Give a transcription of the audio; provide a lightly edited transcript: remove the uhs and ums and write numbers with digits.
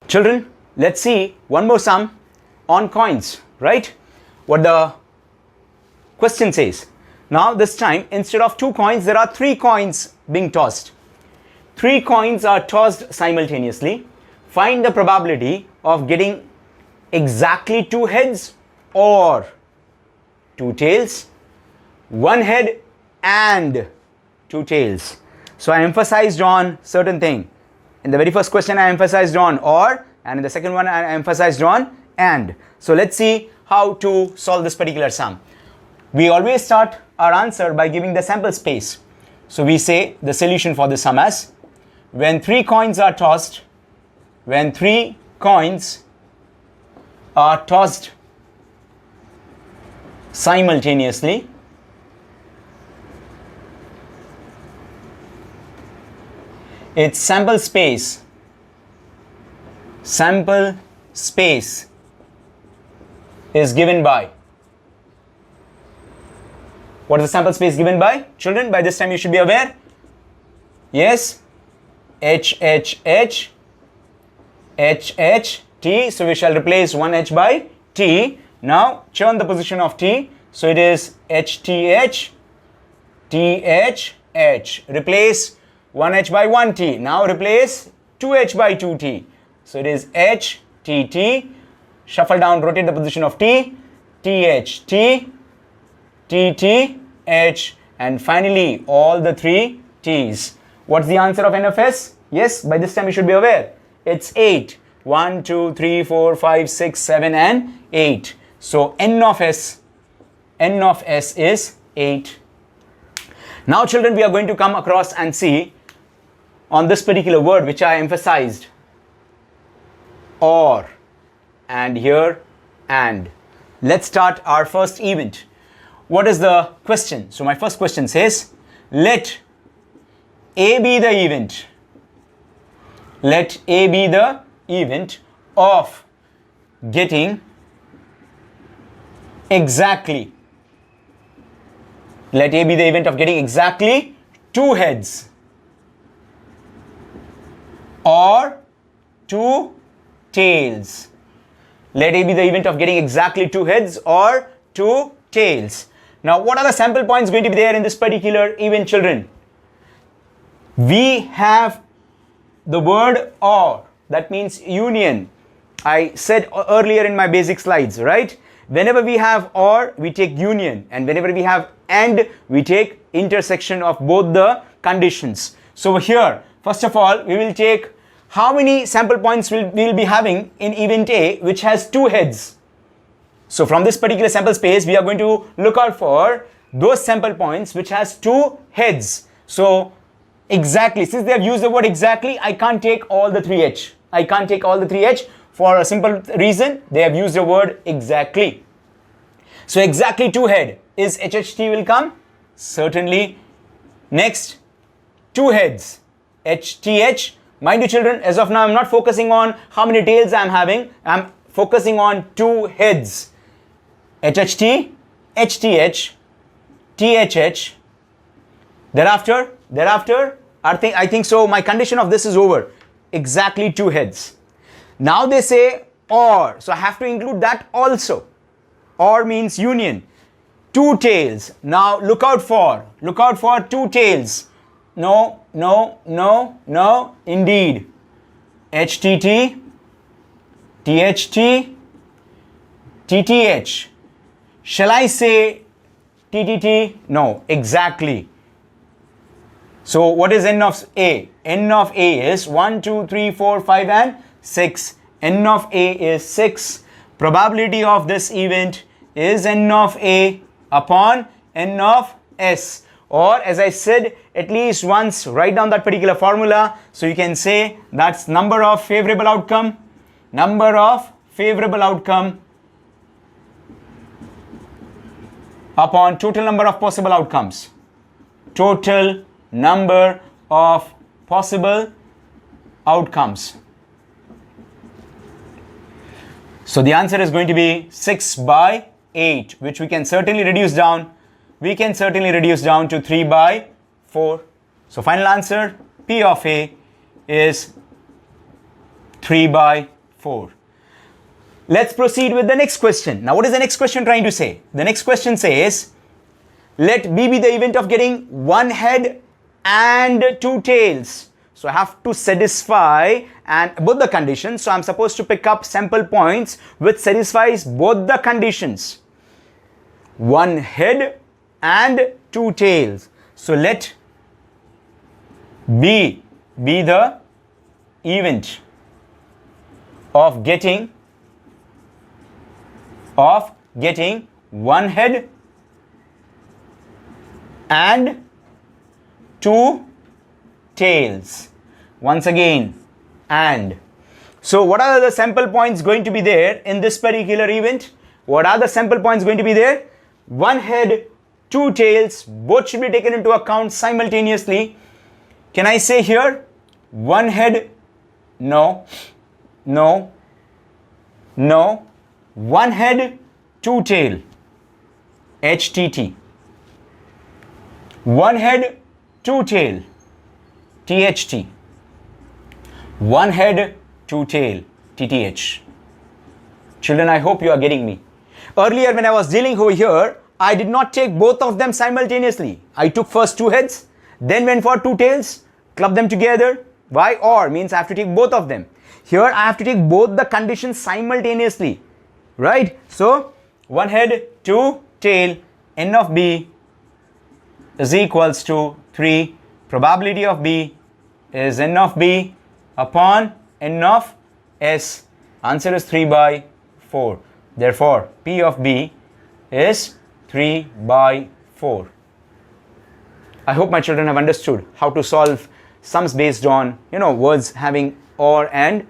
Children, let's see one more sum on coins, right? What the question says. Now this time, instead of 2 coins, there are 3 coins being tossed. 3 coins are tossed simultaneously. Find the probability of getting exactly 2 heads or 2 tails, 1 head and 2 tails. So I emphasized on certain thing. In the very first question I emphasized on or, and in the second one I emphasized on and. So let's see how to solve this particular sum. We always start our answer by giving the sample space. So we say the solution for the sum as, when 3 coins are tossed, when 3 coins are tossed simultaneously, its sample space is given by, what is the sample space given by? Children, by this time you should be aware. Yes, H, T. So we shall replace 1H by T. Now turn the position of T. So it is HTH, TH. Replace 1H by 1T. Now replace 2H by 2T. So it is HTT. Shuffle down, rotate the position of T. THT, TTH, and finally all the 3 T's. What's the answer of N of S? Yes, by this time you should be aware. It's 8. 1, 2, 3, 4, 5, 6, 7, and 8. So N of S is 8. Now children, we are going to come across and see on this particular word which I emphasized, or, and here, and. Let's start our first event. What is the question? So my first question says, let A be the event. Let A be the event of getting exactly. Let A be the event of getting exactly 2 heads or 2 tails. Let A be the event of getting exactly 2 heads or 2 tails. Now, what are the sample points going to be there in this particular event, children? We have the word or, that means union. I said earlier in my basic slides, right? Whenever we have or, we take union, and whenever we have and, we take intersection of both the conditions. So here, first of all, we will take how many sample points we will be having in event A which has 2 heads. So from this particular sample space, we are going to look out for those sample points which has 2 heads. So exactly, since they have used the word exactly, I can't take all the 3H. I can't take all the 3H for a simple reason. They have used the word exactly. So exactly 2 head. Is HHT will come? Certainly. Next, 2 heads. HTH. Mind you children, as of now, I'm not focusing on how many tails I'm having. I'm focusing on 2 heads. HHT, HTH, THH. Thereafter, I think so my condition of this is over. Exactly 2 heads. Now they say or. So I have to include that also. Or means union. 2 tails. Now look out for 2 tails. No, indeed. HTT, THT, TTH. Shall I say TTT? No, exactly. So what is N of A? N of A is 1, 2, 3, 4, 5 and 6. N of A is 6. Probability of this event is N of A upon N of S. Or as I said, at least once write down that particular formula. So you can say that's number of favorable outcome. Number of favorable outcome upon total number of possible outcomes. Total number of possible outcomes. So the answer is going to be 6 by 8, which we can certainly reduce down. We can certainly reduce down to 3 by 4. So final answer, P of A is 3 by 4. Let's proceed with the next question. Now, what is the next question trying to say? The next question says, let B be the event of getting one head and two tails. So I have to satisfy and both the conditions. So I'm supposed to pick up sample points which satisfies both the conditions. One head and two tails. So let B be the event of getting one head and two tails. Once again, and. So what are the sample points going to be there in this particular event? What are the sample points going to be there? One head, two tails, both should be taken into account simultaneously. Can I say here, one head? No, no, no. One head, two tail, HTT. One head, two tail, THT. One head, two tail, TTH. Children, I hope you are getting me. Earlier when I was dealing over here, I did not take both of them simultaneously. I took first two heads, then went for two tails, clubbed them together. Why? Or means I have to take both of them. Here I have to take both the conditions simultaneously. Right? So, one head, two tail, n of B is equals to 3. Probability of B is n of B upon n of S. Answer is 3 by 4. Therefore, P of B is 3 by 4. I hope my children have understood how to solve sums based on, words having or and.